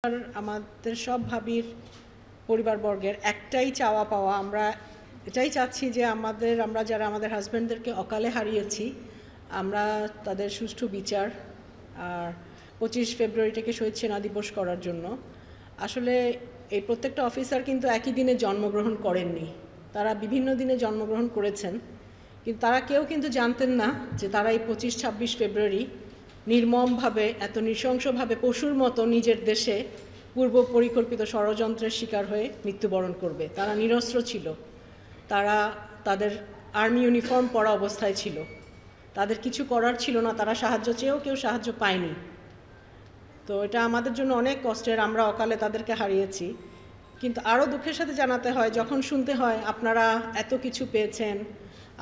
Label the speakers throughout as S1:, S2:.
S1: আমাদের সব ভাবির পরিবারবর্গের একটাই চাওয়া পাওয়া, আমরা এটাই চাচ্ছি যে আমরা যারা আমাদের হাজব্যান্ডদেরকে অকালে হারিয়েছি আমরা তাদের সুষ্ঠু বিচার আর 25 ফেব্রুয়ারিটাকে শহীদ সেনা দিবস করার জন্য। আসলে এই প্রত্যেকটা অফিসার কিন্তু একই দিনে জন্মগ্রহণ করেননি, তারা বিভিন্ন দিনে জন্মগ্রহণ করেছেন, কিন্তু তারা কেউ কিন্তু জানতেন না যে তারা এই 25-26 ফেব্রুয়ারি নির্মমভাবে এত নৃশংসভাবে পশুর মতো নিজের দেশে পূর্ব পরিকল্পিত ষড়যন্ত্রের শিকার হয়ে মৃত্যুবরণ করবে। তারা নিরস্ত্র ছিল, তারা তাদের আর্মি ইউনিফর্ম পরা অবস্থায় ছিল, তাদের কিছু করার ছিল না, তারা সাহায্য চেয়েও কেউ সাহায্য পায়নি। তো এটা আমাদের জন্য অনেক কষ্টের, আমরা অকালে তাদেরকে হারিয়েছি। কিন্তু আরও দুঃখের সাথে জানাতে হয় যখন শুনতে হয় আপনারা এত কিছু পেয়েছেন,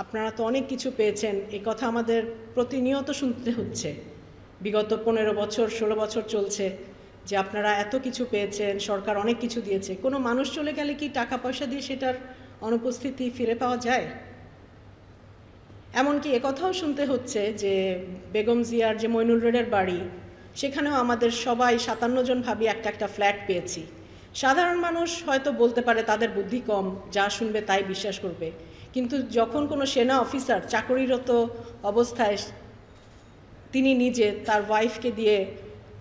S1: আপনারা তো অনেক কিছু পেয়েছেন, এই কথা আমাদের প্রতিনিয়ত শুনতে হচ্ছে। বিগত 15 বছর 16 বছর চলছে যে আপনারা এত কিছু পেয়েছেন, সরকার অনেক কিছু দিয়েছে। কোনো মানুষ চলে গেলে কি টাকা পয়সা দিয়ে সেটার অনুপস্থিতি ফিরে পাওয়া যায়? এমনকি একথাও শুনতে হচ্ছে যে বেগম জিয়ার যে মইনুল রোডের বাড়ি, সেখানেও আমাদের সবাই 57 জন ভাবি একটা ফ্ল্যাট পেয়েছি। সাধারণ মানুষ হয়তো বলতে পারে তাদের বুদ্ধি কম, যা শুনবে তাই বিশ্বাস করবে, কিন্তু যখন কোনো সেনা অফিসার চাকরিরত অবস্থায় তিনি নিজে তার ওয়াইফকে দিয়ে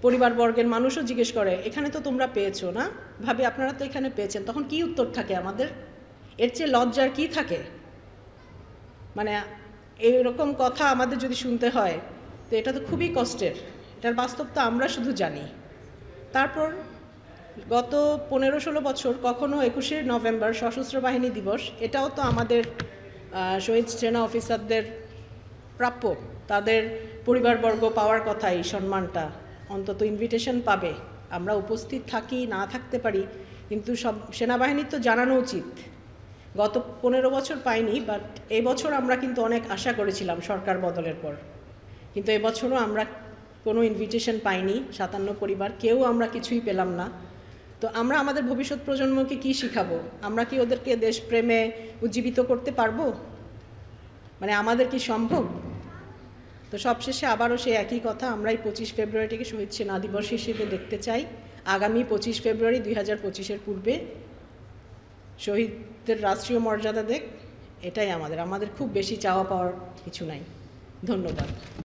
S1: পরিবারবর্গের মানুষও জিজ্ঞেস করে এখানে তো তোমরা পেয়েছো না ভাবি, আপনারা তো এখানে পেয়েছেন, তখন কি উত্তর থাকে আমাদের? এর চেয়ে লজ্জার কি থাকে? মানে এইরকম কথা আমাদের যদি শুনতে হয় তো এটা তো খুবই কষ্টের, এটার বাস্তব তো আমরা শুধু জানি। তারপর গত 15-16 বছর কখনো 21শে নভেম্বর সশস্ত্র বাহিনী দিবস, এটাও তো আমাদের শহীদ সেনা অফিসারদের প্রাপ্য, তাদের পরিবারবর্গ পাওয়ার কথা। এই সম্মানটা অন্তত ইনভিটেশন পাবে, আমরা উপস্থিত থাকি না থাকতে পারি, কিন্তু সব সেনাবাহিনীর তো জানানো উচিত। গত 15 বছর পাইনি, বাট এই বছর আমরা কিন্তু অনেক আশা করেছিলাম সরকার বদলের পর, কিন্তু এবছরও আমরা কোনো ইনভিটেশন পাইনি। 57 পরিবার কেউ আমরা কিছুই পেলাম না। তো আমরা আমাদের ভবিষ্যৎ প্রজন্মকে কি শিখাবো? আমরা কি ওদেরকে দেশপ্রেমে উজ্জীবিত করতে পারবো? মানে আমাদের কি সম্ভব? তো সবশেষে আবারও সেই একই কথা, আমরা এই 25 ফেব্রুয়ারিটিকে শহীদ সেনা দিবস হিসেবে দেখতে চাই। আগামী 25 ফেব্রুয়ারি 2025-এর পূর্বে শহীদদের রাষ্ট্রীয় মর্যাদা দেখ, এটাই আমাদের খুব বেশি চাওয়া পাওয়ার কিছু নাই। ধন্যবাদ।